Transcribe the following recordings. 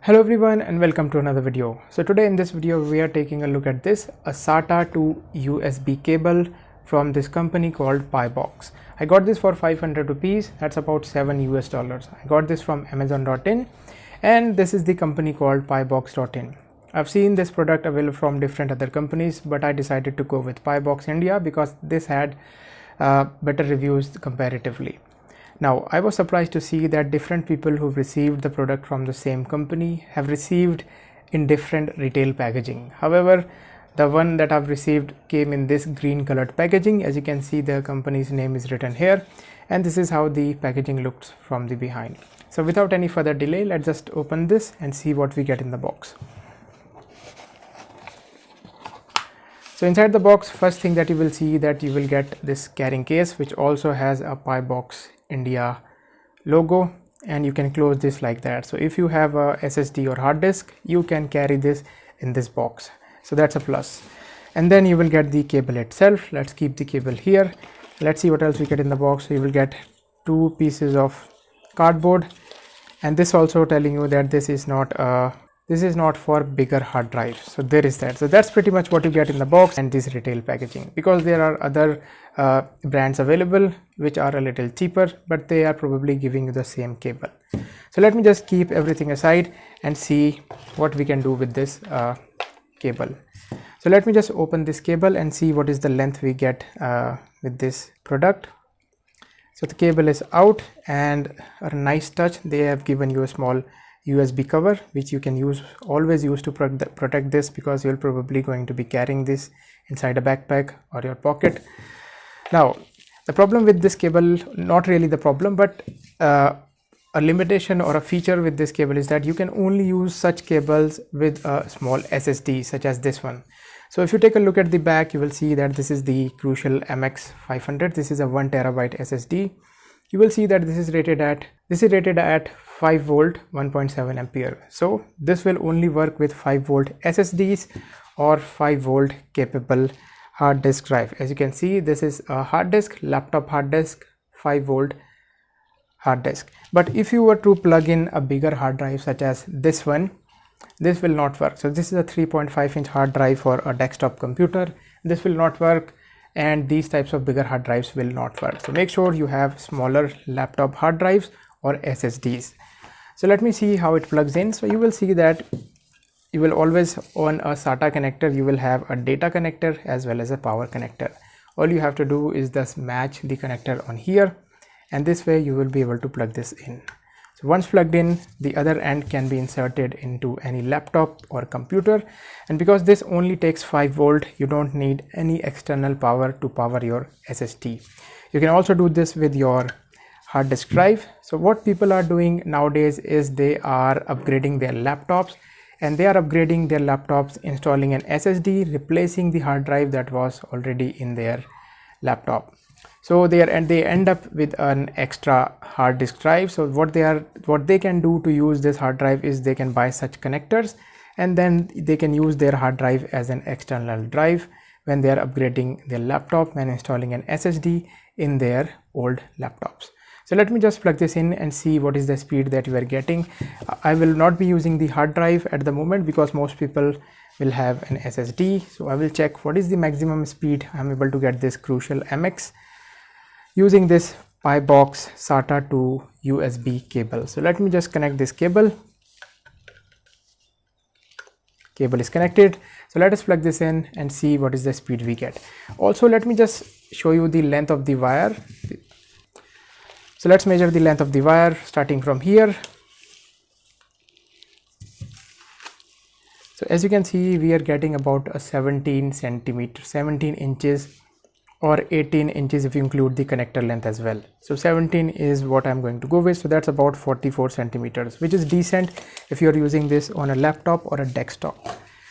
Hello everyone and welcome to another video. So today in this video we are taking a look at this, a SATA to USB cable from this company called Pibox. I got this for 500 rupees, that's about $7 US. I got this from Amazon.in and this is the company called Pibox.in. I've seen this product available from different other companies, but I decided to go with Pibox India because this had better reviews comparatively. Now, I was surprised to see that different people who've received the product from the same company have received in different retail packaging. However, the one that I've received came in this green colored packaging. As you can see, the company's name is written here, and this is how the packaging looks from the behind. So without any further delay, let's just open this and see what we get in the box. So inside the box, first thing that you will see that you will get this carrying case, which also has a Pibox India logo, and you can close this like that. So if you have a SSD or hard disk, you can carry this in this box. So that's a plus. And then you will get the cable itself. Let's keep the cable here. Let's see what else we get in the box. So you will get two pieces of cardboard, and this also telling you that this is not for bigger hard drives. So there is that. So that's pretty much what you get in the box and this retail packaging, because there are other brands available which are a little cheaper, but they are probably giving you the same cable. So let me just keep everything aside and see what we can do with this cable. So let me just open this cable and see what is the length we get with this product. So the cable is out, and a nice touch, they have given you a small USB cover which you can always use to protect this, because you're probably going to be carrying this inside a backpack or your pocket. Now the problem with this cable, not really the problem, but a limitation or a feature with this cable is that you can only use such cables with a small SSD such as this one. So if you take a look at the back, you will see that this is the Crucial MX500. This is a 1 terabyte SSD. You will see that this is rated at 5 volt 1.7 ampere. So this will only work with 5 volt SSDs or 5 volt capable hard disk drive. As you can see, this is a hard disk, laptop hard disk, 5 volt hard disk. But if you were to plug in a bigger hard drive such as this one, this will not work. So this is a 3.5-inch hard drive for a desktop computer. This will not work, and these types of bigger hard drives will not work. So make sure you have smaller laptop hard drives or SSDs. So let me see how it plugs in. So you will see that you will always, on a SATA connector, you will have a data connector as well as a power connector. All you have to do is just match the connector on here, and this way you will be able to plug this in. So once plugged in, the other end can be inserted into any laptop or computer, and because this only takes 5 volt, you don't need any external power to power your SSD. You can also do this with your hard disk drive. So what people are doing nowadays is they are upgrading their laptops, and they are upgrading their laptops installing an SSD, replacing the hard drive that was already in their laptop. So they end up with an extra hard disk drive. So what they can do to use this hard drive is they can buy such connectors, and then they can use their hard drive as an external drive when they are upgrading their laptop and installing an SSD in their old laptops. So let me just plug this in and see what is the speed that you are getting. I will not be using the hard drive at the moment because most people will have an SSD. So I will check what is the maximum speed I'm able to get this Crucial MX using this Pibox SATA to USB cable. So let me just connect this cable. Cable is connected. So let us plug this in and see what is the speed we get. Also, let me just show you the length of the wire. So let's measure the length of the wire starting from here. So as you can see, we are getting about a 17 inches or 18 inches if you include the connector length as well. So 17 is what I'm going to go with. So that's about 44 centimeters, which is decent if you're using this on a laptop or a desktop.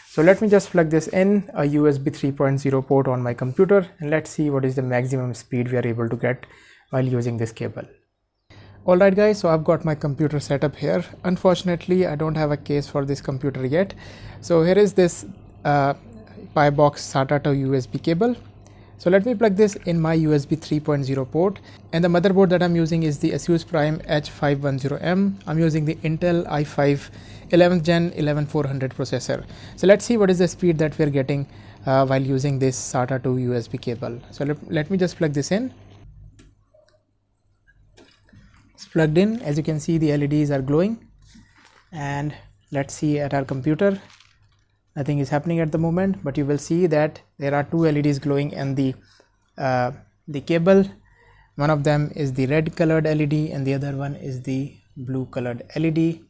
So let me just plug this in a USB 3.0 port on my computer, and let's see what is the maximum speed we are able to get while using this cable. Alright guys, so I've got my computer set up here. Unfortunately, I don't have a case for this computer yet. So here is this Pibox SATA to USB cable. So let me plug this in my USB 3.0 port, and the motherboard that I'm using is the Asus Prime H510M. I'm using the Intel i5 11th Gen 11400 processor. So let's see what is the speed that we're getting while using this SATA to USB cable. So let me just plug this in. It's plugged in. As you can see, the LEDs are glowing, and let's see at our computer. Nothing is happening at the moment, but you will see that there are two LEDs glowing in the cable. One of them is the red colored LED and the other one is the blue colored LED.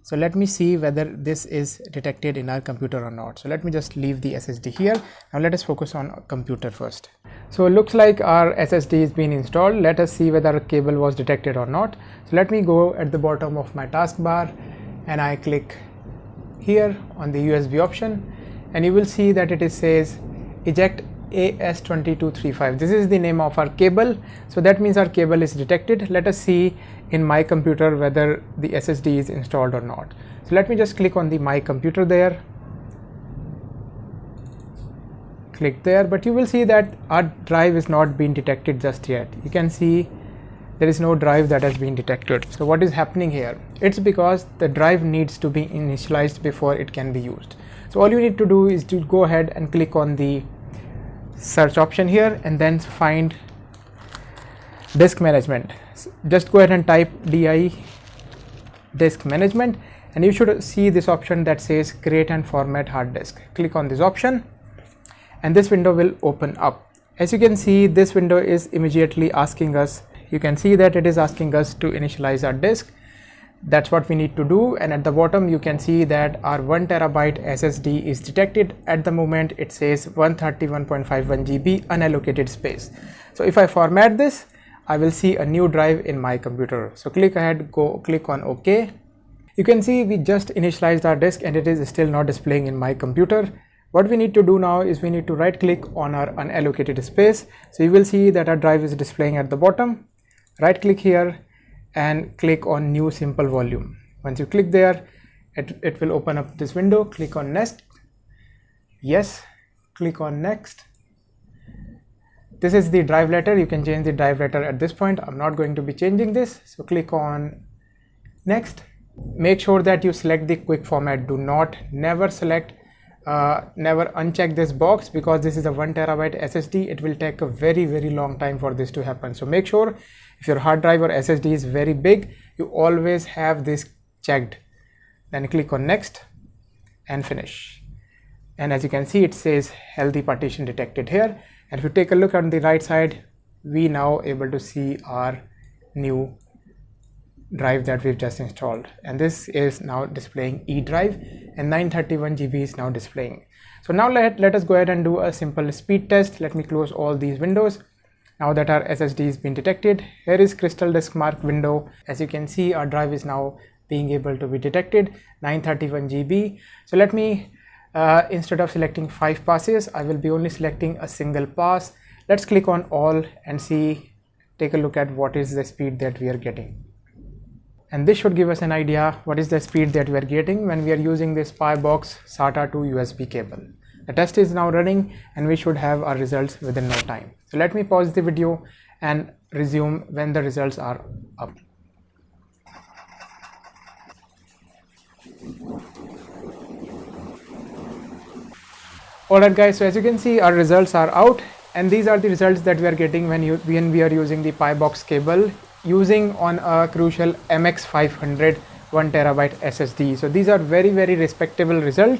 So let me see whether this is detected in our computer or not. So let me just leave the SSD here. Now let us focus on computer first. So it looks like our SSD is being installed. Let us see whether a cable was detected or not. So let me go at the bottom of my taskbar and I click here on the USB option, and you will see that it says eject AS2235. This is the name of our cable, so that means our cable is detected. Let us see in my computer whether the SSD is installed or not. So let me just click on the my computer there, click there, but you will see that our drive is not being detected just yet. You can see there is no drive that has been detected. So what is happening here? It's because the drive needs to be initialized before it can be used. So all you need to do is to go ahead and click on the search option here and then find disk management. Just go ahead and type DI disk management, and you should see this option that says create and format hard disk. Click on this option and this window will open up. As you can see, this window is immediately asking us, you can see that it is asking us to initialize our disk. That's what we need to do, and at the bottom you can see that our 1 terabyte SSD is detected. At the moment it says 131.51 GB unallocated space. So if I format this, I will see a new drive in my computer. So click ahead, go click on OK. You can see we just initialized our disk and it is still not displaying in my computer. What we need to do now is we need to right click on our unallocated space. So you will see that our drive is displaying at the bottom. Right click here and click on new simple volume. Once you click there, it will open up this window. Click on next. Yes, click on next. This is the drive letter. You can change the drive letter at this point. I'm not going to be changing this. So click on next. Make sure that you select the quick format. Do not never uncheck this box, because this is a 1 terabyte SSD. It will take a very long time for this to happen. So make sure if your hard drive or SSD is very big, you always have this checked. Then click on next and finish. And as you can see, it says healthy partition detected here. And if you take a look on the right side, we now able to see our new drive that we've just installed, and this is now displaying E drive, and 931 GB is now displaying. So now let us go ahead and do a simple speed test. Let me close all these windows. Now that our SSD has been detected, here is crystal disk mark window. As you can see, our drive is now being able to be detected, 931 GB. So let me instead of selecting 5 passes, I will be only selecting a single pass. Let's click on all and take a look at what is the speed that we are getting. And this should give us an idea what is the speed that we are getting when we are using this Pibox Sata to USB cable. The test is now running and we should have our results within no time. So let me pause the video and resume when the results are up. Alright guys, so as you can see, our results are out, and these are the results that we are getting when we are using the Pibox cable using on a crucial MX500 1 terabyte SSD. So these are very respectable result.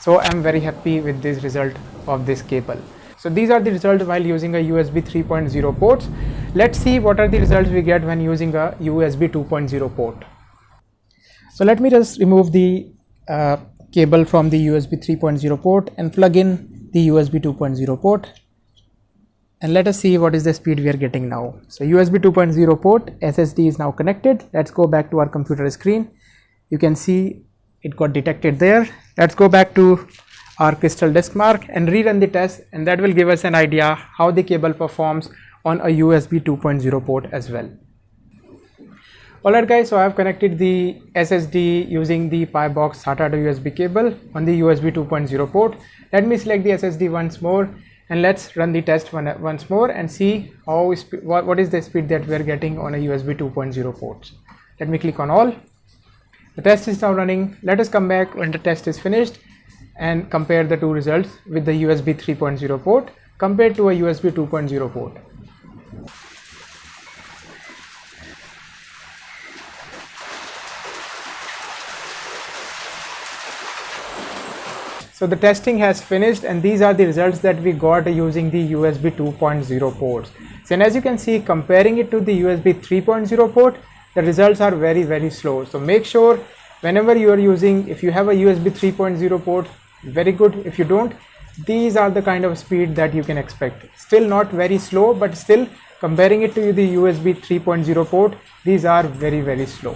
So I'm very happy with this result of this cable. So these are the results while using a USB 3.0 ports. Let's see what are the results we get when using a USB 2.0 port. So let me just remove the cable from the USB 3.0 port and plug in the USB 2.0 port. And let us see what is the speed we are getting now. So USB 2.0 port, SSD is now connected. Let's go back to our computer screen. You can see it got detected there. Let's go back to our crystal disk mark and rerun the test, and that will give us an idea how the cable performs on a USB 2.0 port as well. Alright guys, so I have connected the SSD using the Pibox Sata to USB cable on the USB 2.0 port. Let me select the SSD once more and let's run the test once more and see how what is the speed that we are getting on a USB 2.0 port. Let me click on all. The test is now running. Let us come back when the test is finished and compare the two results with the USB 3.0 port compared to a USB 2.0 port. So the testing has finished and these are the results that we got using the USB 2.0 ports. So and as you can see, comparing it to the USB 3.0 port, the results are very slow. So make sure whenever you are using, if you have a USB 3.0 port, very good. If you don't, these are the kind of speed that you can expect. Still not very slow, but still comparing it to the USB 3.0 port, these are very slow.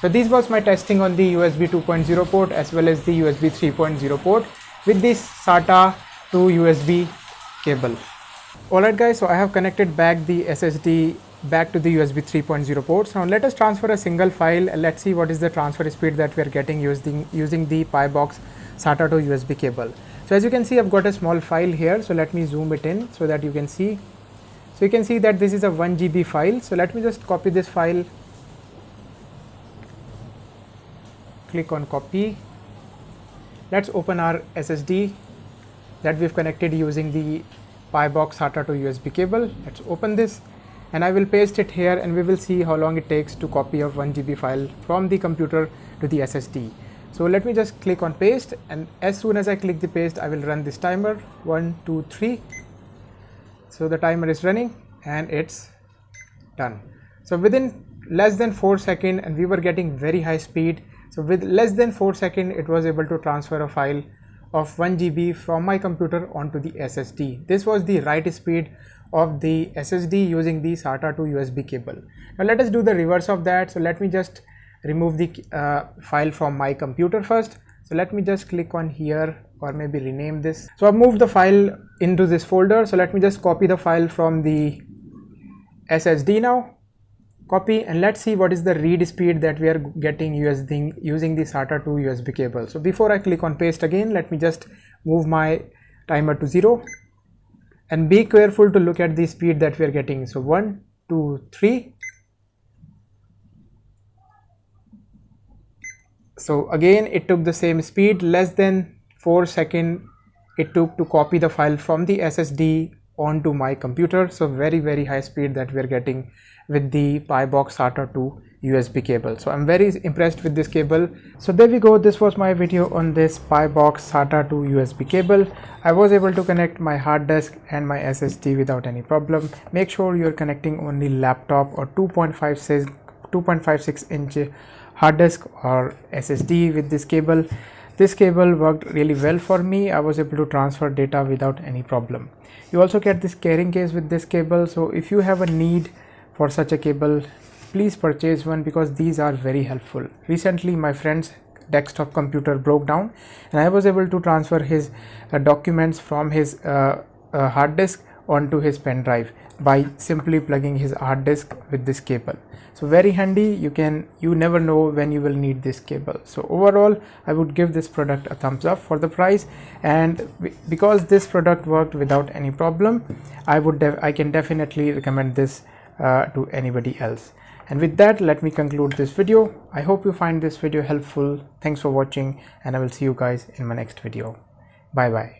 So this was my testing on the USB 2.0 port as well as the USB 3.0 port with this SATA to USB cable. Alright guys, so I have connected back the SSD back to the USB 3.0 ports. Now let us transfer a single file and let's see what is the transfer speed that we are getting using the Pibox SATA to USB cable. So as you can see, I've got a small file here, so let me zoom it in so that you can see. So you can see that this is a 1 GB file. So let me just copy this file. Click on copy. Let's open our SSD that we've connected using the Pibox SATA to USB cable. Let's open this and I will paste it here and we will see how long it takes to copy a 1 GB file from the computer to the SSD. So let me just click on paste and as soon as I click the paste, I will run this timer 1, 2, 3. So the timer is running and it's done. So within less than 4 seconds and we were getting very high speed. So with less than 4 seconds, it was able to transfer a file of 1 GB from my computer onto the SSD. This was the write speed of the SSD using the SATA to USB cable. Now let us do the reverse of that. So let me just remove the file from my computer first. So let me just click on here or maybe rename this. So I've moved the file into this folder. So let me just copy the file from the SSD now. Copy and let's see what is the read speed that we are getting using the SATA to USB cable. So before I click on paste again, let me just move my timer to 0 and be careful to look at the speed that we are getting. So 1, 2, 3. So again, it took the same speed, less than 4 seconds it took to copy the file from the SSD onto my computer. So very high speed that we are getting with the Pibox SATA to USB cable. So I'm very impressed with this cable. So there we go. This was my video on this Pibox SATA to USB cable. I was able to connect my hard disk and my SSD without any problem. Make sure you're connecting only laptop or 2.56 inch hard disk or SSD with this cable. This cable worked really well for me. I was able to transfer data without any problem. You also get this carrying case with this cable. So if you have a need for such a cable, please purchase one because these are very helpful. Recently my friend's desktop computer broke down and I was able to transfer his documents from his hard disk onto his pen drive by simply plugging his hard disk with this cable. So very handy. You never know when you will need this cable. So overall I would give this product a thumbs up for the price, and because this product worked without any problem, I can definitely recommend this to anybody else. And with that, let me conclude this video. I hope you find this video helpful. Thanks for watching and I will see you guys in my next video. Bye bye.